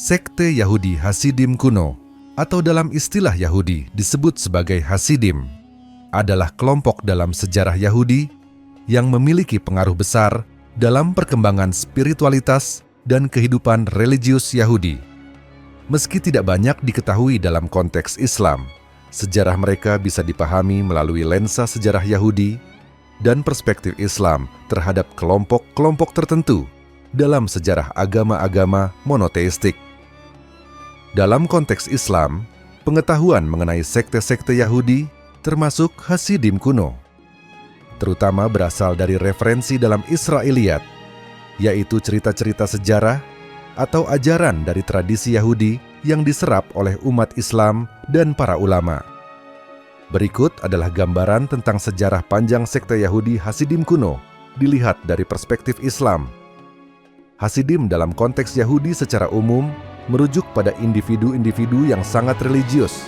Sekte Yahudi Hasidim kuno, atau dalam istilah Yahudi disebut sebagai Hasidim, adalah kelompok dalam sejarah Yahudi yang memiliki pengaruh besar dalam perkembangan spiritualitas dan kehidupan religius Yahudi. Meski tidak banyak diketahui dalam konteks Islam, sejarah mereka bisa dipahami melalui lensa sejarah Yahudi dan perspektif Islam terhadap kelompok-kelompok tertentu dalam sejarah agama-agama monoteistik. Dalam konteks Islam, pengetahuan mengenai sekte-sekte Yahudi termasuk Hasidim kuno, terutama berasal dari referensi dalam Israiliyat, yaitu cerita-cerita sejarah atau ajaran dari tradisi Yahudi yang diserap oleh umat Islam dan para ulama. Berikut adalah gambaran tentang sejarah panjang sekte Yahudi Hasidim kuno dilihat dari perspektif Islam. Hasidim dalam konteks Yahudi secara umum merujuk pada individu-individu yang sangat religius,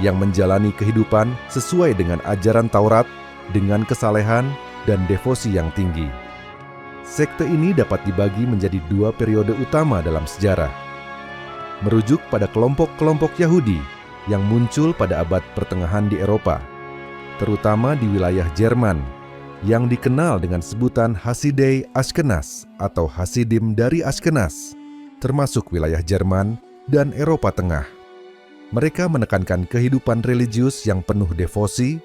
yang menjalani kehidupan sesuai dengan ajaran Taurat dengan kesalehan dan devosi yang tinggi. Sekte ini dapat dibagi menjadi dua periode utama dalam sejarah. Merujuk pada kelompok-kelompok Yahudi yang muncul pada abad pertengahan di Eropa, terutama di wilayah Jerman, yang dikenal dengan sebutan Hasidei Ashkenaz atau Hasidim dari Ashkenaz, termasuk wilayah Jerman dan Eropa Tengah. Mereka menekankan kehidupan religius yang penuh devosi,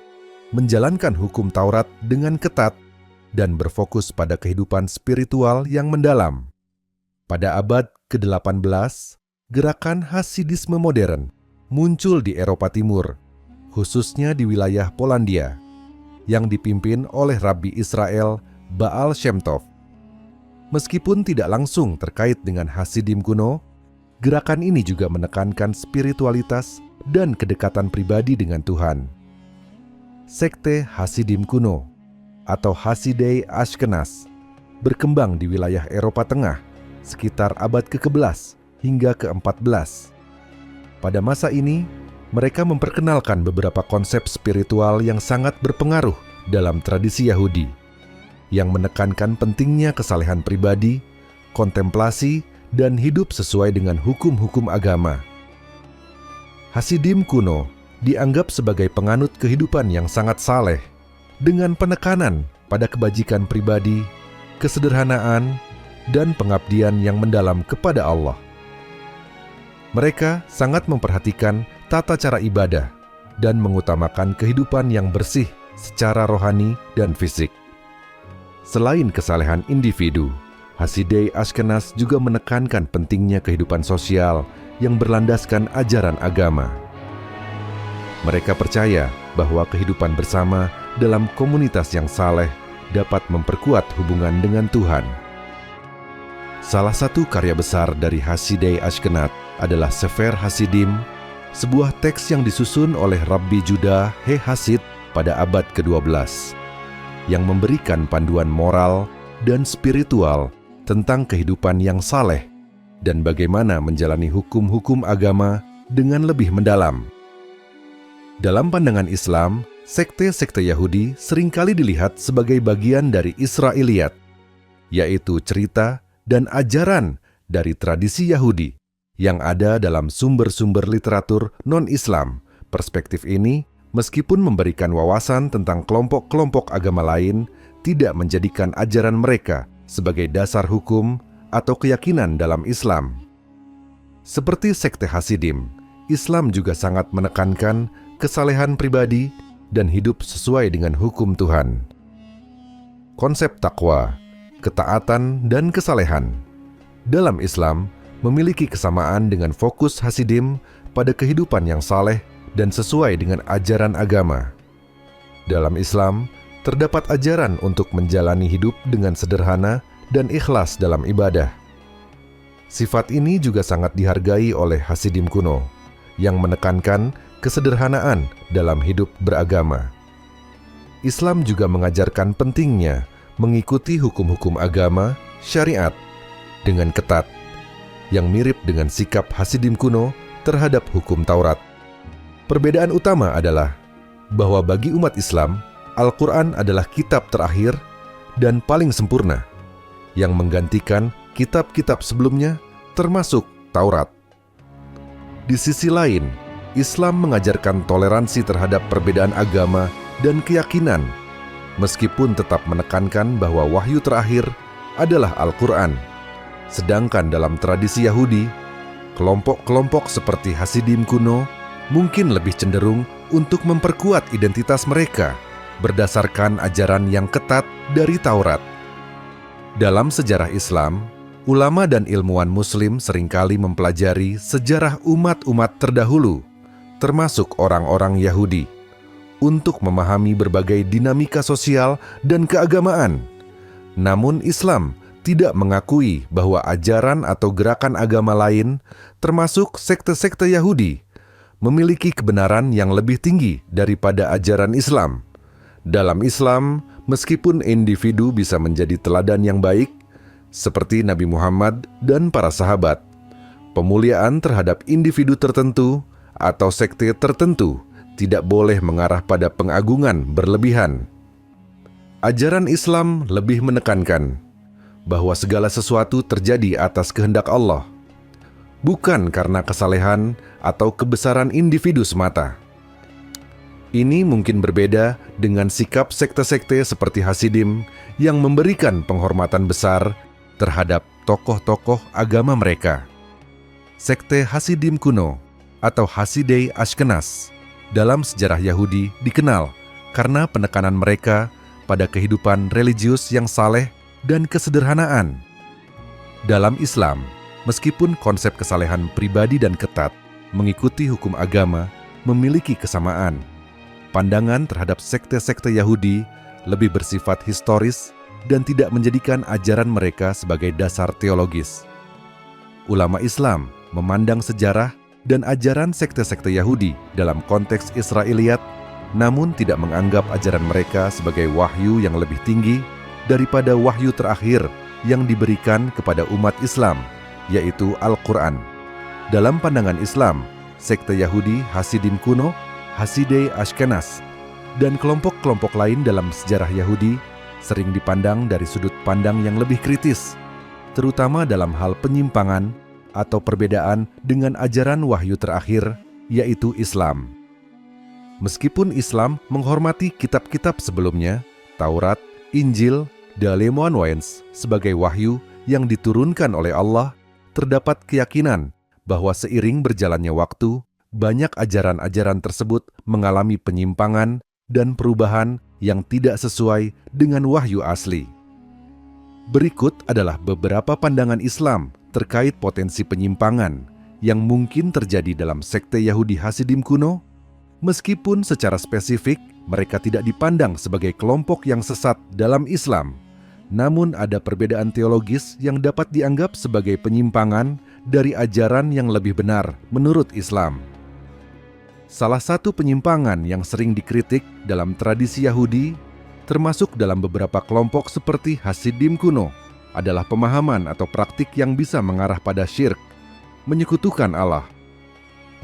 menjalankan hukum Taurat dengan ketat, dan berfokus pada kehidupan spiritual yang mendalam. Pada abad ke-18, gerakan Hasidisme modern muncul di Eropa Timur, khususnya di wilayah Polandia, yang dipimpin oleh Rabbi Israel Baal Shem Tov. Meskipun tidak langsung terkait dengan Hasidim kuno, gerakan ini juga menekankan spiritualitas dan kedekatan pribadi dengan Tuhan. Sekte Hasidim kuno atau Hasidei Ashkenaz berkembang di wilayah Eropa Tengah sekitar abad ke-11 hingga ke-14. Pada masa ini, mereka memperkenalkan beberapa konsep spiritual yang sangat berpengaruh dalam tradisi Yahudi, yang menekankan pentingnya kesalehan pribadi, kontemplasi, dan hidup sesuai dengan hukum-hukum agama. Hasidim kuno dianggap sebagai penganut kehidupan yang sangat saleh, dengan penekanan pada kebajikan pribadi, kesederhanaan, dan pengabdian yang mendalam kepada Allah. Mereka sangat memperhatikan tata cara ibadah dan mengutamakan kehidupan yang bersih secara rohani dan fisik. Selain kesalehan individu, Hasidei Ashkenaz juga menekankan pentingnya kehidupan sosial yang berlandaskan ajaran agama. Mereka percaya bahwa kehidupan bersama dalam komunitas yang saleh dapat memperkuat hubungan dengan Tuhan. Salah satu karya besar dari Hasidei Ashkenaz adalah Sefer Hasidim, sebuah teks yang disusun oleh Rabbi Judah He Hasid pada abad ke-12, yang memberikan panduan moral dan spiritual tentang kehidupan yang saleh dan bagaimana menjalani hukum-hukum agama dengan lebih mendalam. Dalam pandangan Islam, sekte-sekte Yahudi seringkali dilihat sebagai bagian dari Israiliyat, yaitu cerita dan ajaran dari tradisi Yahudi yang ada dalam sumber-sumber literatur non-Islam. Perspektif ini, meskipun memberikan wawasan tentang kelompok-kelompok agama lain, tidak menjadikan ajaran mereka sebagai dasar hukum atau keyakinan dalam Islam. Seperti sekte Hasidim, Islam juga sangat menekankan kesalehan pribadi dan hidup sesuai dengan hukum Tuhan. Konsep takwa, ketaatan, dan kesalehan dalam Islam memiliki kesamaan dengan fokus Hasidim pada kehidupan yang saleh dan sesuai dengan ajaran agama. Dalam Islam, terdapat ajaran untuk menjalani hidup dengan sederhana dan ikhlas dalam ibadah. Sifat ini juga sangat dihargai oleh Hasidim kuno, yang menekankan kesederhanaan dalam hidup beragama. Islam juga mengajarkan pentingnya mengikuti hukum-hukum agama, syariat, dengan ketat, yang mirip dengan sikap Hasidim kuno terhadap hukum Taurat. Perbedaan utama adalah bahwa bagi umat Islam, Al-Quran adalah kitab terakhir dan paling sempurna, yang menggantikan kitab-kitab sebelumnya, termasuk Taurat. Di sisi lain, Islam mengajarkan toleransi terhadap perbedaan agama dan keyakinan, meskipun tetap menekankan bahwa wahyu terakhir adalah Al-Quran. Sedangkan dalam tradisi Yahudi, kelompok-kelompok seperti Hasidim kuno mungkin lebih cenderung untuk memperkuat identitas mereka berdasarkan ajaran yang ketat dari Taurat. Dalam sejarah Islam, ulama dan ilmuwan Muslim seringkali mempelajari sejarah umat-umat terdahulu, termasuk orang-orang Yahudi, untuk memahami berbagai dinamika sosial dan keagamaan. Namun Islam tidak mengakui bahwa ajaran atau gerakan agama lain, termasuk sekte-sekte Yahudi, memiliki kebenaran yang lebih tinggi daripada ajaran Islam. Dalam Islam, meskipun individu bisa menjadi teladan yang baik, seperti Nabi Muhammad dan para sahabat, pemuliaan terhadap individu tertentu atau sekte tertentu tidak boleh mengarah pada pengagungan berlebihan. Ajaran Islam lebih menekankan bahwa segala sesuatu terjadi atas kehendak Allah, bukan karena kesalehan atau kebesaran individu semata. Ini mungkin berbeda dengan sikap sekte-sekte seperti Hasidim yang memberikan penghormatan besar terhadap tokoh-tokoh agama mereka. Sekte Hasidim kuno atau Hasidei Ashkenaz dalam sejarah Yahudi dikenal karena penekanan mereka pada kehidupan religius yang saleh dan kesederhanaan. Dalam Islam, meskipun konsep kesalehan pribadi dan ketat mengikuti hukum agama memiliki kesamaan, pandangan terhadap sekte-sekte Yahudi lebih bersifat historis dan tidak menjadikan ajaran mereka sebagai dasar teologis. Ulama Islam memandang sejarah dan ajaran sekte-sekte Yahudi dalam konteks Israiliyat, namun tidak menganggap ajaran mereka sebagai wahyu yang lebih tinggi daripada wahyu terakhir yang diberikan kepada umat Islam, yaitu Al-Quran. Dalam pandangan Islam, sekte Yahudi Hasidim kuno, Hasidei Ashkenaz, dan kelompok-kelompok lain dalam sejarah Yahudi sering dipandang dari sudut pandang yang lebih kritis, terutama dalam hal penyimpangan atau perbedaan dengan ajaran wahyu terakhir, yaitu Islam. Meskipun Islam menghormati kitab-kitab sebelumnya, Taurat, Injil, dan Lemoanwayens sebagai wahyu yang diturunkan oleh Allah, terdapat keyakinan bahwa seiring berjalannya waktu, banyak ajaran-ajaran tersebut mengalami penyimpangan dan perubahan yang tidak sesuai dengan wahyu asli. Berikut adalah beberapa pandangan Islam terkait potensi penyimpangan yang mungkin terjadi dalam sekte Yahudi Hasidim kuno, meskipun secara spesifik mereka tidak dipandang sebagai kelompok yang sesat dalam Islam, namun ada perbedaan teologis yang dapat dianggap sebagai penyimpangan dari ajaran yang lebih benar menurut Islam. Salah satu penyimpangan yang sering dikritik dalam tradisi Yahudi, termasuk dalam beberapa kelompok seperti Hasidim kuno, adalah pemahaman atau praktik yang bisa mengarah pada syirk, menyekutukan Allah.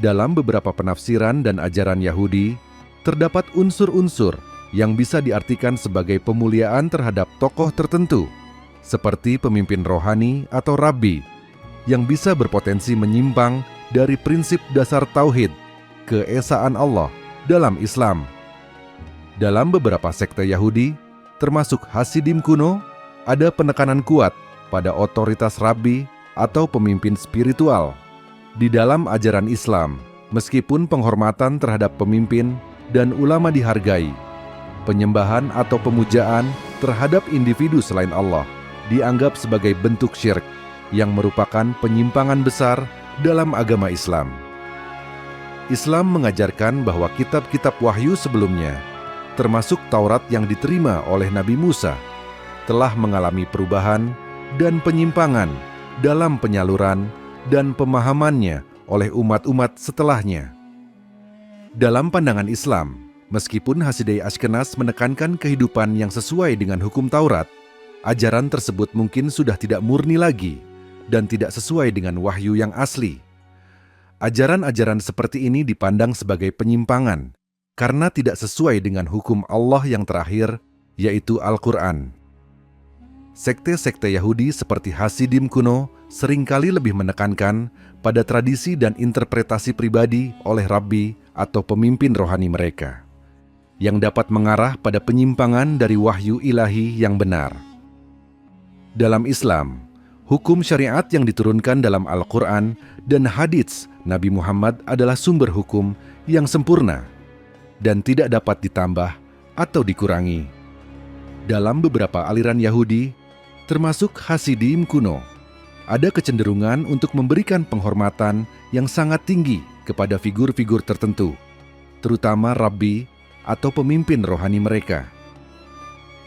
Dalam beberapa penafsiran dan ajaran Yahudi, terdapat unsur-unsur yang bisa diartikan sebagai pemuliaan terhadap tokoh tertentu, seperti pemimpin rohani atau rabi, yang bisa berpotensi menyimpang dari prinsip dasar tauhid, keesaan Allah dalam Islam. Dalam beberapa sekte Yahudi, termasuk Hasidim kuno, ada penekanan kuat pada otoritas rabi atau pemimpin spiritual. Di dalam ajaran Islam, meskipun penghormatan terhadap pemimpin dan ulama dihargai, penyembahan atau pemujaan terhadap individu selain Allah dianggap sebagai bentuk syirik yang merupakan penyimpangan besar dalam agama Islam. Islam mengajarkan bahwa kitab-kitab wahyu sebelumnya, termasuk Taurat yang diterima oleh Nabi Musa, telah mengalami perubahan dan penyimpangan dalam penyaluran dan pemahamannya oleh umat-umat setelahnya. Dalam pandangan Islam, meskipun Hasidei Ashkenaz menekankan kehidupan yang sesuai dengan hukum Taurat, ajaran tersebut mungkin sudah tidak murni lagi dan tidak sesuai dengan wahyu yang asli. Ajaran-ajaran seperti ini dipandang sebagai penyimpangan karena tidak sesuai dengan hukum Allah yang terakhir, yaitu Al-Quran. Sekte-sekte Yahudi seperti Hasidim kuno seringkali lebih menekankan pada tradisi dan interpretasi pribadi oleh rabbi atau pemimpin rohani mereka, yang dapat mengarah pada penyimpangan dari wahyu ilahi yang benar. Dalam Islam, hukum syariat yang diturunkan dalam Al-Quran dan hadits Nabi Muhammad adalah sumber hukum yang sempurna dan tidak dapat ditambah atau dikurangi. Dalam beberapa aliran Yahudi, termasuk Hasidim kuno, ada kecenderungan untuk memberikan penghormatan yang sangat tinggi kepada figur-figur tertentu, terutama rabbi atau pemimpin rohani mereka.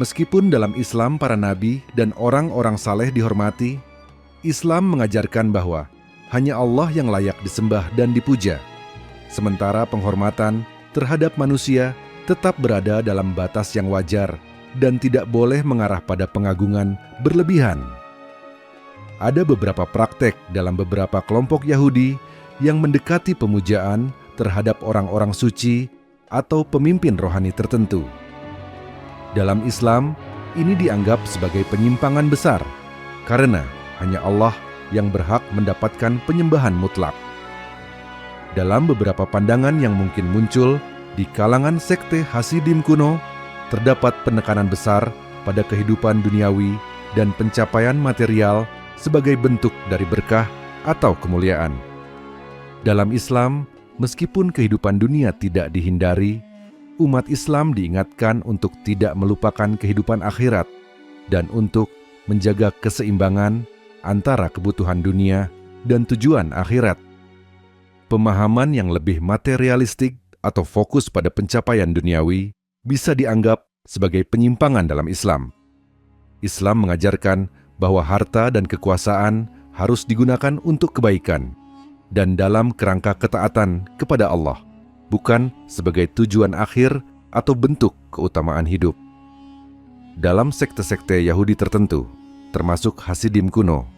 Meskipun dalam Islam para nabi dan orang-orang saleh dihormati, Islam mengajarkan bahwa hanya Allah yang layak disembah dan dipuja, sementara penghormatan terhadap manusia tetap berada dalam batas yang wajar dan tidak boleh mengarah pada pengagungan berlebihan. Ada beberapa praktek dalam beberapa kelompok Yahudi yang mendekati pemujaan terhadap orang-orang suci atau pemimpin rohani tertentu. Dalam Islam, ini dianggap sebagai penyimpangan besar, karena hanya Allah yang berhak mendapatkan penyembahan mutlak. Dalam beberapa pandangan yang mungkin muncul di kalangan sekte Hasidim kuno, terdapat penekanan besar pada kehidupan duniawi dan pencapaian material sebagai bentuk dari berkah atau kemuliaan. Dalam Islam, meskipun kehidupan dunia tidak dihindari, umat Islam diingatkan untuk tidak melupakan kehidupan akhirat dan untuk menjaga keseimbangan antara kebutuhan dunia dan tujuan akhirat. Pemahaman yang lebih materialistik atau fokus pada pencapaian duniawi bisa dianggap sebagai penyimpangan dalam Islam. Islam mengajarkan bahwa harta dan kekuasaan harus digunakan untuk kebaikan dan dalam kerangka ketaatan kepada Allah, bukan sebagai tujuan akhir atau bentuk keutamaan hidup. Dalam sekte-sekte Yahudi tertentu, termasuk Hasidim kuno,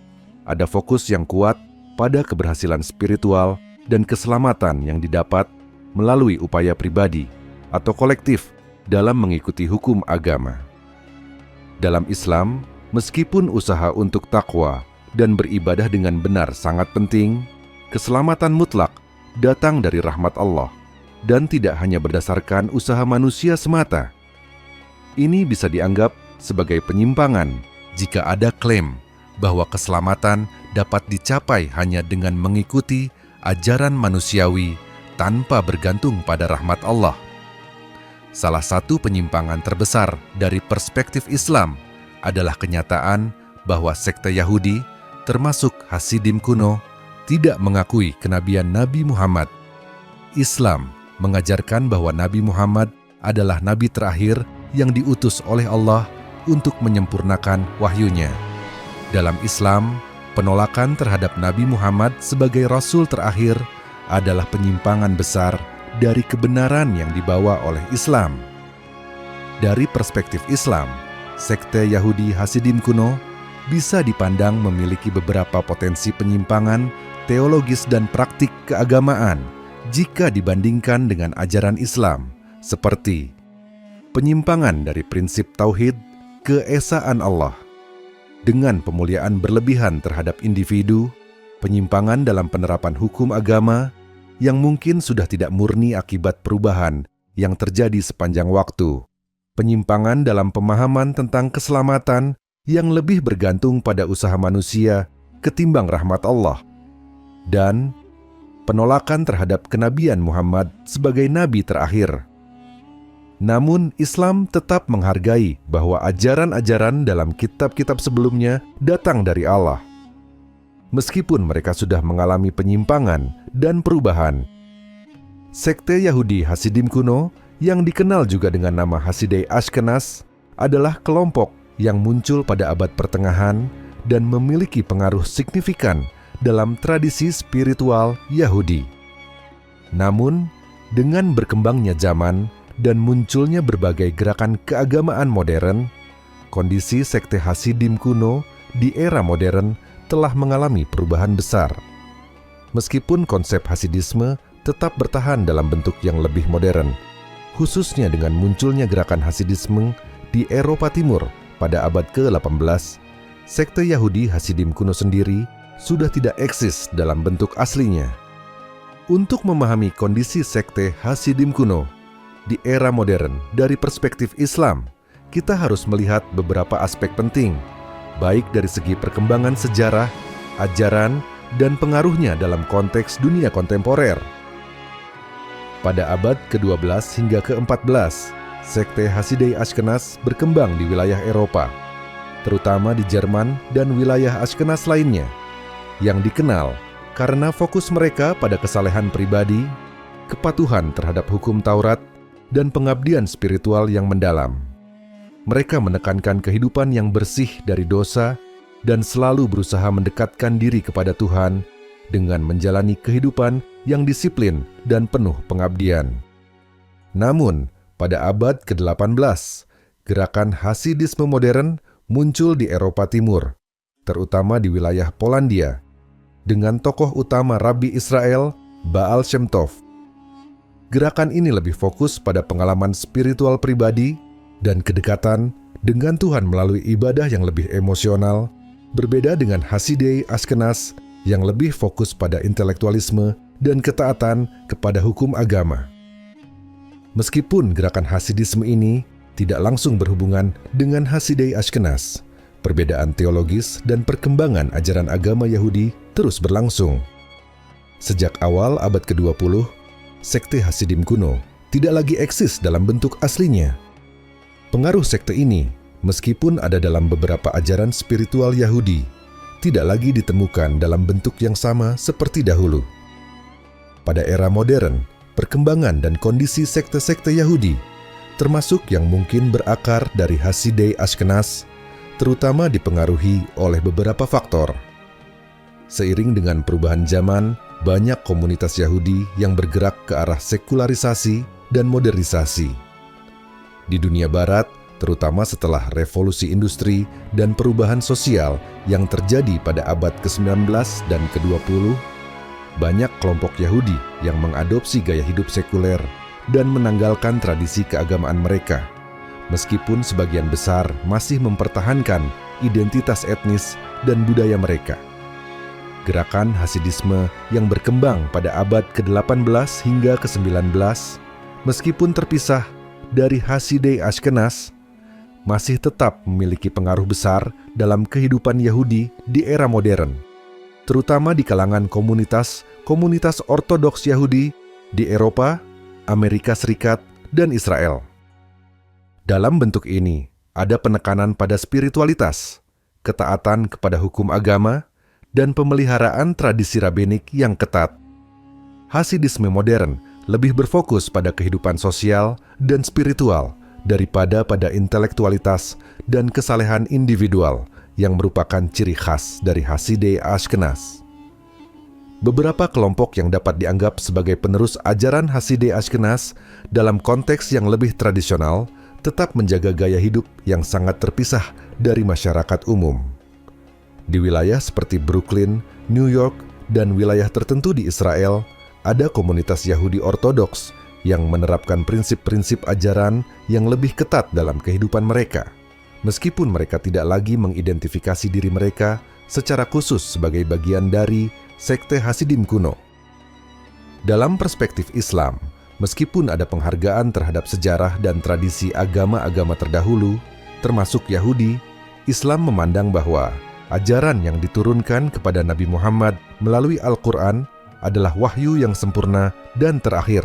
ada fokus yang kuat pada keberhasilan spiritual dan keselamatan yang didapat melalui upaya pribadi atau kolektif dalam mengikuti hukum agama. Dalam Islam, meskipun usaha untuk takwa dan beribadah dengan benar sangat penting, keselamatan mutlak datang dari rahmat Allah dan tidak hanya berdasarkan usaha manusia semata. Ini bisa dianggap sebagai penyimpangan jika ada klaim bahwa keselamatan dapat dicapai hanya dengan mengikuti ajaran manusiawi tanpa bergantung pada rahmat Allah. Salah satu penyimpangan terbesar dari perspektif Islam adalah kenyataan bahwa sekte Yahudi, termasuk Hasidim kuno, tidak mengakui kenabian Nabi Muhammad. Islam mengajarkan bahwa Nabi Muhammad adalah nabi terakhir yang diutus oleh Allah untuk menyempurnakan wahyunya. Dalam Islam, penolakan terhadap Nabi Muhammad sebagai Rasul terakhir adalah penyimpangan besar dari kebenaran yang dibawa oleh Islam. Dari perspektif Islam, sekte Yahudi Hasidim kuno bisa dipandang memiliki beberapa potensi penyimpangan teologis dan praktik keagamaan jika dibandingkan dengan ajaran Islam, seperti penyimpangan dari prinsip tauhid keesaan Allah dengan pemuliaan berlebihan terhadap individu, penyimpangan dalam penerapan hukum agama yang mungkin sudah tidak murni akibat perubahan yang terjadi sepanjang waktu, penyimpangan dalam pemahaman tentang keselamatan yang lebih bergantung pada usaha manusia ketimbang rahmat Allah, dan penolakan terhadap kenabian Muhammad sebagai nabi terakhir. Namun Islam tetap menghargai bahwa ajaran-ajaran dalam kitab-kitab sebelumnya datang dari Allah. Meskipun mereka sudah mengalami penyimpangan dan perubahan. Sekte Yahudi Hasidim kuno yang dikenal juga dengan nama Hasidei Ashkenaz adalah kelompok yang muncul pada abad pertengahan dan memiliki pengaruh signifikan dalam tradisi spiritual Yahudi. Namun, dengan berkembangnya zaman dan munculnya berbagai gerakan keagamaan modern, kondisi sekte Hasidim kuno di era modern telah mengalami perubahan besar. Meskipun konsep Hasidisme tetap bertahan dalam bentuk yang lebih modern, khususnya dengan munculnya gerakan Hasidisme di Eropa Timur pada abad ke-18, sekte Yahudi Hasidim kuno sendiri sudah tidak eksis dalam bentuk aslinya. Untuk memahami kondisi sekte Hasidim kuno di era modern dari perspektif Islam, kita harus melihat beberapa aspek penting, baik dari segi perkembangan sejarah, ajaran, dan pengaruhnya dalam konteks dunia kontemporer. Pada abad ke-12 hingga ke-14, sekte Hasidei Ashkenaz berkembang di wilayah Eropa, terutama di Jerman dan wilayah Ashkenaz lainnya, yang dikenal karena fokus mereka pada kesalehan pribadi, kepatuhan terhadap hukum Taurat, dan pengabdian spiritual yang mendalam. Mereka menekankan kehidupan yang bersih dari dosa dan selalu berusaha mendekatkan diri kepada Tuhan dengan menjalani kehidupan yang disiplin dan penuh pengabdian. Namun, pada abad ke-18, gerakan Hasidisme modern muncul di Eropa Timur, terutama di wilayah Polandia, dengan tokoh utama Rabbi Israel, Baal Shem Tov. Gerakan ini lebih fokus pada pengalaman spiritual pribadi dan kedekatan dengan Tuhan melalui ibadah yang lebih emosional, berbeda dengan Hasidei Ashkenaz yang lebih fokus pada intelektualisme dan ketaatan kepada hukum agama. Meskipun gerakan Hasidisme ini tidak langsung berhubungan dengan Hasidei Ashkenaz, perbedaan teologis dan perkembangan ajaran agama Yahudi terus berlangsung. Sejak awal abad ke-20, sekte Hasidim kuno tidak lagi eksis dalam bentuk aslinya. Pengaruh sekte ini, meskipun ada dalam beberapa ajaran spiritual Yahudi, tidak lagi ditemukan dalam bentuk yang sama seperti dahulu. Pada era modern, perkembangan dan kondisi sekte-sekte Yahudi, termasuk yang mungkin berakar dari Hasidei Ashkenaz, terutama dipengaruhi oleh beberapa faktor. Seiring dengan perubahan zaman, banyak komunitas Yahudi yang bergerak ke arah sekularisasi dan modernisasi. Di dunia Barat, terutama setelah revolusi industri dan perubahan sosial yang terjadi pada abad ke-19 dan ke-20, banyak kelompok Yahudi yang mengadopsi gaya hidup sekuler dan menanggalkan tradisi keagamaan mereka, meskipun sebagian besar masih mempertahankan identitas etnis dan budaya mereka. Gerakan Hasidisme yang berkembang pada abad ke-18 hingga ke-19, meskipun terpisah dari Hasidei Ashkenaz, masih tetap memiliki pengaruh besar dalam kehidupan Yahudi di era modern, terutama di kalangan komunitas ortodoks Yahudi di Eropa, Amerika Serikat, dan Israel. Dalam bentuk ini, ada penekanan pada spiritualitas, ketaatan kepada hukum agama, dan pemeliharaan tradisi rabinik yang ketat. Hasidisme modern lebih berfokus pada kehidupan sosial dan spiritual daripada pada intelektualitas dan kesalehan individual yang merupakan ciri khas dari Hasidei Ashkenaz. Beberapa kelompok yang dapat dianggap sebagai penerus ajaran Hasidei Ashkenaz dalam konteks yang lebih tradisional tetap menjaga gaya hidup yang sangat terpisah dari masyarakat umum. Di wilayah seperti Brooklyn, New York, dan wilayah tertentu di Israel, ada komunitas Yahudi Ortodoks yang menerapkan prinsip-prinsip ajaran yang lebih ketat dalam kehidupan mereka, meskipun mereka tidak lagi mengidentifikasi diri mereka secara khusus sebagai bagian dari sekte Hasidim kuno. Dalam perspektif Islam, meskipun ada penghargaan terhadap sejarah dan tradisi agama-agama terdahulu, termasuk Yahudi, Islam memandang bahwa ajaran yang diturunkan kepada Nabi Muhammad melalui Al-Quran adalah wahyu yang sempurna dan terakhir.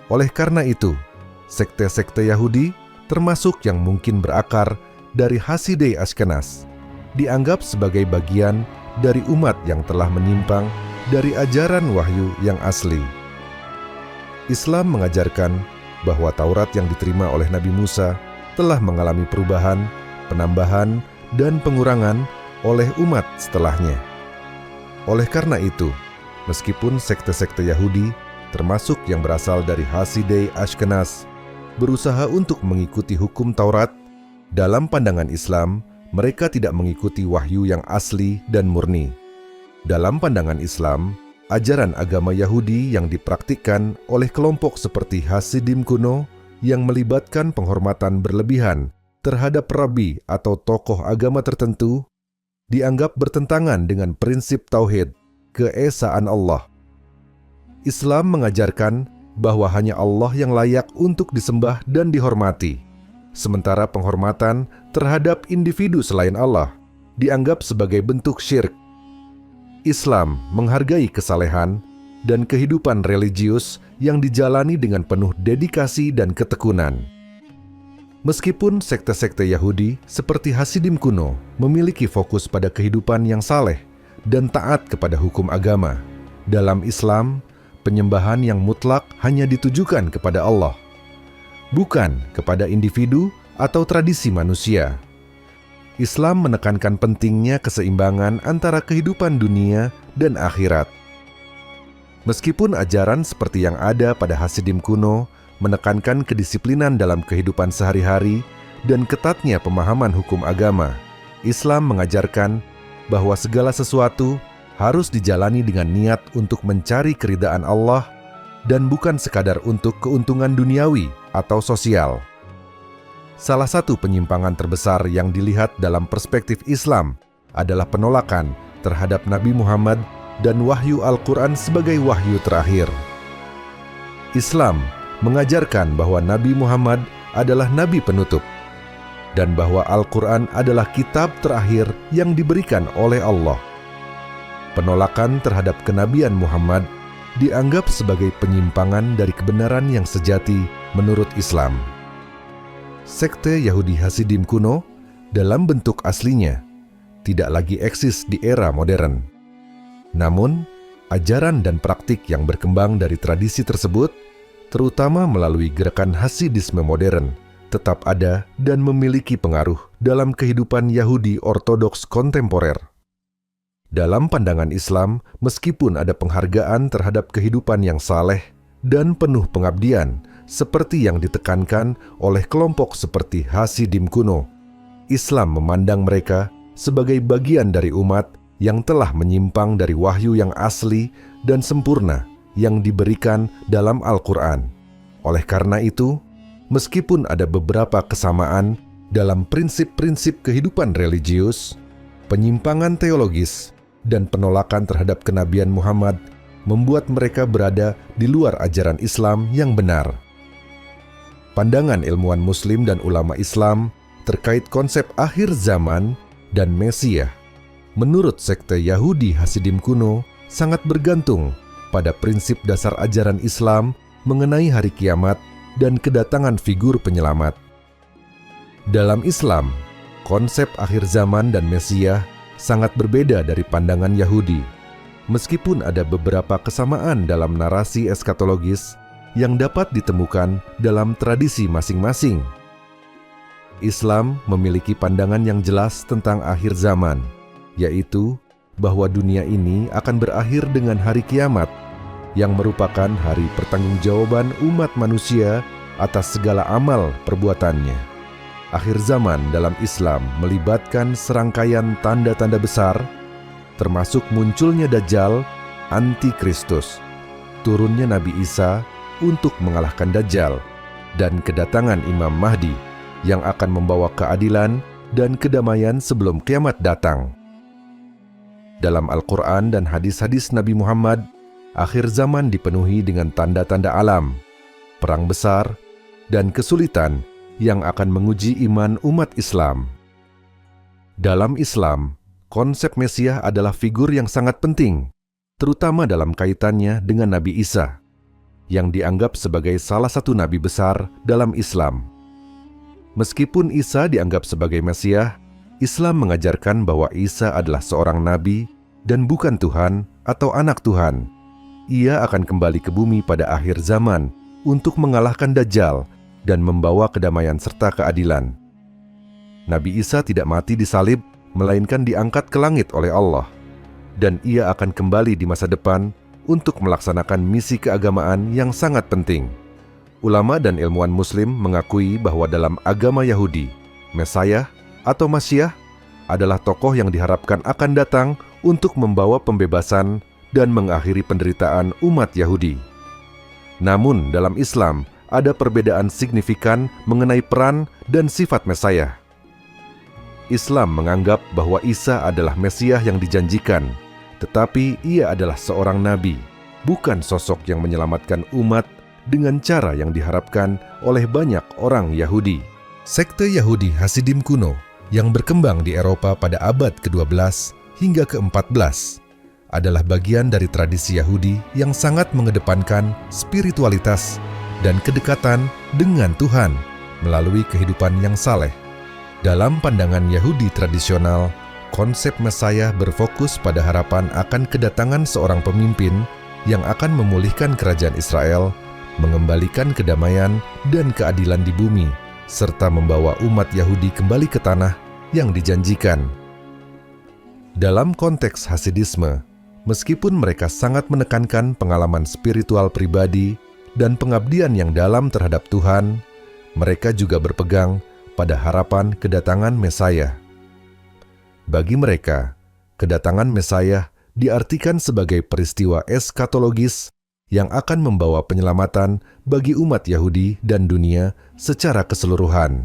Oleh karena itu, sekte-sekte Yahudi, termasuk yang mungkin berakar dari Hasidei Ashkenaz, dianggap sebagai bagian dari umat yang telah menyimpang dari ajaran wahyu yang asli. Islam mengajarkan bahwa Taurat yang diterima oleh Nabi Musa telah mengalami perubahan, penambahan, dan pengurangan oleh umat setelahnya. Oleh karena itu, meskipun sekte-sekte Yahudi, termasuk yang berasal dari Hasidei Ashkenaz, berusaha untuk mengikuti hukum Taurat, dalam pandangan Islam, mereka tidak mengikuti wahyu yang asli dan murni. Dalam pandangan Islam, ajaran agama Yahudi yang dipraktikkan oleh kelompok seperti Hasidim kuno yang melibatkan penghormatan berlebihan terhadap rabi atau tokoh agama tertentu dianggap bertentangan dengan prinsip tauhid, keesaan Allah. Islam mengajarkan bahwa hanya Allah yang layak untuk disembah dan dihormati, sementara penghormatan terhadap individu selain Allah dianggap sebagai bentuk syirik. Islam menghargai kesalehan dan kehidupan religius yang dijalani dengan penuh dedikasi dan ketekunan. Meskipun sekte-sekte Yahudi seperti Hasidim kuno memiliki fokus pada kehidupan yang saleh dan taat kepada hukum agama, dalam Islam, penyembahan yang mutlak hanya ditujukan kepada Allah, bukan kepada individu atau tradisi manusia. Islam menekankan pentingnya keseimbangan antara kehidupan dunia dan akhirat. Meskipun ajaran seperti yang ada pada Hasidim kuno menekankan kedisiplinan dalam kehidupan sehari-hari dan ketatnya pemahaman hukum agama, Islam mengajarkan bahwa segala sesuatu harus dijalani dengan niat untuk mencari keridaan Allah dan bukan sekadar untuk keuntungan duniawi atau sosial. Salah satu penyimpangan terbesar yang dilihat dalam perspektif Islam adalah penolakan terhadap Nabi Muhammad dan wahyu Al-Quran sebagai wahyu terakhir. Islam mengajarkan bahwa Nabi Muhammad adalah nabi penutup dan bahwa Al-Quran adalah kitab terakhir yang diberikan oleh Allah. Penolakan terhadap kenabian Muhammad dianggap sebagai penyimpangan dari kebenaran yang sejati menurut Islam. Sekte Yahudi Hasidim kuno dalam bentuk aslinya tidak lagi eksis di era modern. Namun, ajaran dan praktik yang berkembang dari tradisi tersebut, terutama melalui gerakan Hasidisme modern, tetap ada dan memiliki pengaruh dalam kehidupan Yahudi Ortodoks kontemporer. Dalam pandangan Islam, meskipun ada penghargaan terhadap kehidupan yang saleh dan penuh pengabdian, seperti yang ditekankan oleh kelompok seperti Hasidim kuno, Islam memandang mereka sebagai bagian dari umat yang telah menyimpang dari wahyu yang asli dan sempurna yang diberikan dalam Al-Quran. Oleh karena itu, meskipun ada beberapa kesamaan dalam prinsip-prinsip kehidupan religius, penyimpangan teologis dan penolakan terhadap kenabian Muhammad membuat mereka berada di luar ajaran Islam yang benar. Pandangan ilmuwan Muslim dan ulama Islam terkait konsep akhir zaman dan Mesias menurut sekte Yahudi Hasidim kuno sangat bergantung pada prinsip dasar ajaran Islam mengenai hari kiamat dan kedatangan figur penyelamat. Dalam Islam, konsep akhir zaman dan Mesias sangat berbeda dari pandangan Yahudi, meskipun ada beberapa kesamaan dalam narasi eskatologis yang dapat ditemukan dalam tradisi masing-masing. Islam memiliki pandangan yang jelas tentang akhir zaman, yaitu bahwa dunia ini akan berakhir dengan hari kiamat, yang merupakan hari pertanggungjawaban umat manusia atas segala amal perbuatannya. Akhir zaman dalam Islam melibatkan serangkaian tanda-tanda besar, termasuk munculnya Dajjal, Antikristus, turunnya Nabi Isa untuk mengalahkan Dajjal, dan kedatangan Imam Mahdi yang akan membawa keadilan dan kedamaian sebelum kiamat datang. Dalam Al-Quran dan hadis-hadis Nabi Muhammad, akhir zaman dipenuhi dengan tanda-tanda alam, perang besar, dan kesulitan yang akan menguji iman umat Islam. Dalam Islam, konsep Mesias adalah figur yang sangat penting, terutama dalam kaitannya dengan Nabi Isa, yang dianggap sebagai salah satu nabi besar dalam Islam. Meskipun Isa dianggap sebagai Mesias, Islam mengajarkan bahwa Isa adalah seorang nabi dan bukan Tuhan atau anak Tuhan. Ia akan kembali ke bumi pada akhir zaman untuk mengalahkan Dajjal dan membawa kedamaian serta keadilan. Nabi Isa tidak mati disalib, melainkan diangkat ke langit oleh Allah, dan ia akan kembali di masa depan untuk melaksanakan misi keagamaan yang sangat penting. Ulama dan ilmuwan Muslim mengakui bahwa dalam agama Yahudi, Mesias atau Masiah adalah tokoh yang diharapkan akan datang untuk membawa pembebasan dan mengakhiri penderitaan umat Yahudi. Namun dalam Islam ada perbedaan signifikan mengenai peran dan sifat Mesias. Islam menganggap bahwa Isa adalah Mesias yang dijanjikan, tetapi ia adalah seorang nabi, bukan sosok yang menyelamatkan umat dengan cara yang diharapkan oleh banyak orang Yahudi. Sekte Yahudi Hasidim kuno yang berkembang di Eropa pada abad ke-12 hingga ke-14 adalah bagian dari tradisi Yahudi yang sangat mengedepankan spiritualitas dan kedekatan dengan Tuhan melalui kehidupan yang saleh. Dalam pandangan Yahudi tradisional, konsep Mesias berfokus pada harapan akan kedatangan seorang pemimpin yang akan memulihkan kerajaan Israel, mengembalikan kedamaian dan keadilan di bumi, serta membawa umat Yahudi kembali ke tanah yang dijanjikan. Dalam konteks Hasidisme, meskipun mereka sangat menekankan pengalaman spiritual pribadi dan pengabdian yang dalam terhadap Tuhan, mereka juga berpegang pada harapan kedatangan Mesias. Bagi mereka, kedatangan Mesias diartikan sebagai peristiwa eskatologis yang akan membawa penyelamatan bagi umat Yahudi dan dunia secara keseluruhan.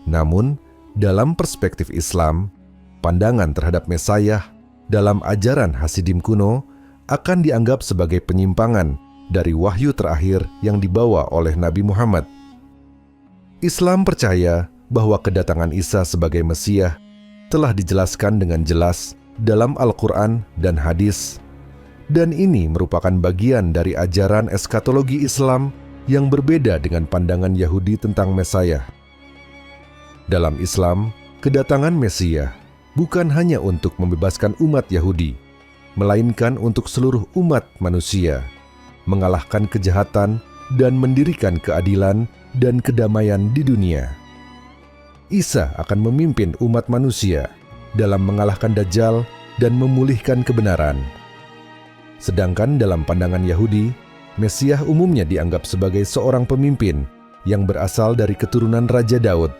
Namun, dalam perspektif Islam, pandangan terhadap Mesias dalam ajaran Hasidim kuno akan dianggap sebagai penyimpangan dari wahyu terakhir yang dibawa oleh Nabi Muhammad. Islam percaya bahwa kedatangan Isa sebagai Mesias telah dijelaskan dengan jelas dalam Al-Quran dan hadis, dan ini merupakan bagian dari ajaran eskatologi Islam yang berbeda dengan pandangan Yahudi tentang Mesias. Dalam Islam, kedatangan Mesias bukan hanya untuk membebaskan umat Yahudi, melainkan untuk seluruh umat manusia, mengalahkan kejahatan dan mendirikan keadilan dan kedamaian di dunia. Isa akan memimpin umat manusia dalam mengalahkan Dajjal dan memulihkan kebenaran. Sedangkan dalam pandangan Yahudi, Mesias umumnya dianggap sebagai seorang pemimpin yang berasal dari keturunan Raja Daud,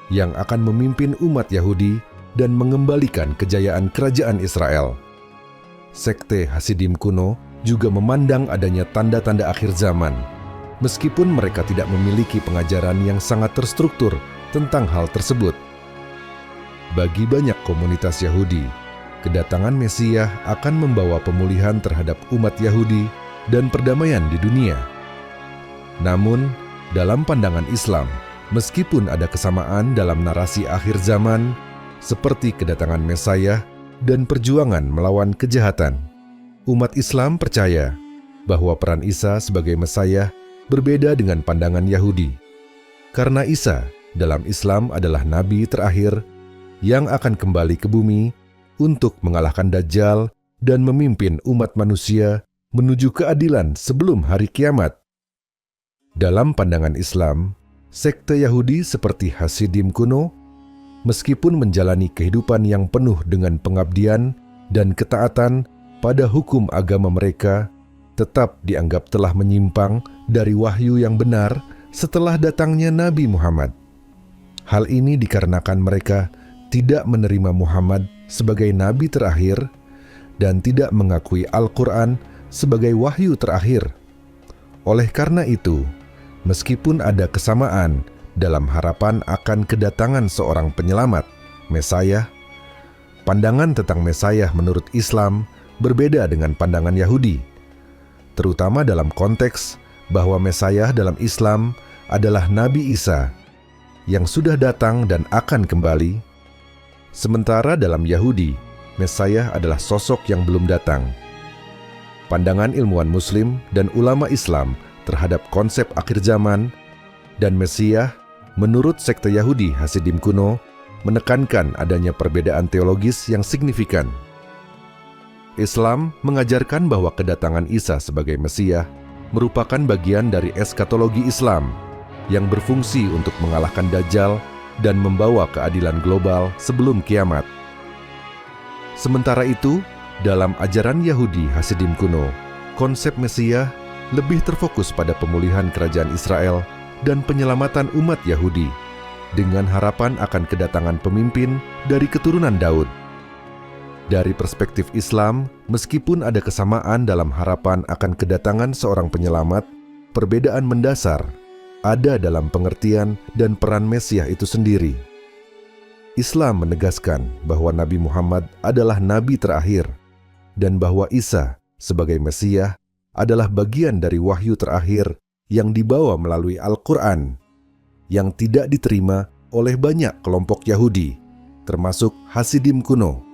yang akan memimpin umat Yahudi dan mengembalikan kejayaan kerajaan Israel. Sekte Hasidim kuno juga memandang adanya tanda-tanda akhir zaman, meskipun mereka tidak memiliki pengajaran yang sangat terstruktur tentang hal tersebut. Bagi banyak komunitas Yahudi, kedatangan Mesias akan membawa pemulihan terhadap umat Yahudi dan perdamaian di dunia. Namun, dalam pandangan Islam, meskipun ada kesamaan dalam narasi akhir zaman, seperti kedatangan Mesias dan perjuangan melawan kejahatan, umat Islam percaya bahwa peran Isa sebagai Mesias berbeda dengan pandangan Yahudi. Karena Isa dalam Islam adalah nabi terakhir yang akan kembali ke bumi untuk mengalahkan Dajjal dan memimpin umat manusia menuju keadilan sebelum hari kiamat. Dalam pandangan Islam, sekte Yahudi seperti Hasidim kuno, meskipun menjalani kehidupan yang penuh dengan pengabdian dan ketaatan pada hukum agama mereka, tetap dianggap telah menyimpang dari wahyu yang benar setelah datangnya Nabi Muhammad. Hal ini dikarenakan mereka tidak menerima Muhammad sebagai nabi terakhir dan tidak mengakui Al-Quran sebagai wahyu terakhir. Oleh karena itu, meskipun ada kesamaan dalam harapan akan kedatangan seorang penyelamat, Mesias, pandangan tentang Mesias menurut Islam berbeda dengan pandangan Yahudi, terutama dalam konteks bahwa Mesias dalam Islam adalah Nabi Isa yang sudah datang dan akan kembali, sementara dalam Yahudi, Mesias adalah sosok yang belum datang. Pandangan ilmuwan Muslim dan ulama Islam terhadap konsep akhir zaman dan Mesias menurut sekte Yahudi Hasidim kuno menekankan adanya perbedaan teologis yang signifikan. Islam mengajarkan bahwa kedatangan Isa sebagai Mesias merupakan bagian dari eskatologi Islam yang berfungsi untuk mengalahkan Dajjal dan membawa keadilan global sebelum kiamat. Sementara itu, dalam ajaran Yahudi Hasidim kuno, konsep Mesias lebih terfokus pada pemulihan kerajaan Israel dan penyelamatan umat Yahudi dengan harapan akan kedatangan pemimpin dari keturunan Daud. Dari perspektif Islam, meskipun ada kesamaan dalam harapan akan kedatangan seorang penyelamat, perbedaan mendasar ada dalam pengertian dan peran Mesias itu sendiri. Islam menegaskan bahwa Nabi Muhammad adalah nabi terakhir dan bahwa Isa sebagai Mesias adalah bagian dari wahyu terakhir yang dibawa melalui Al-Quran yang tidak diterima oleh banyak kelompok Yahudi, termasuk Hasidim kuno.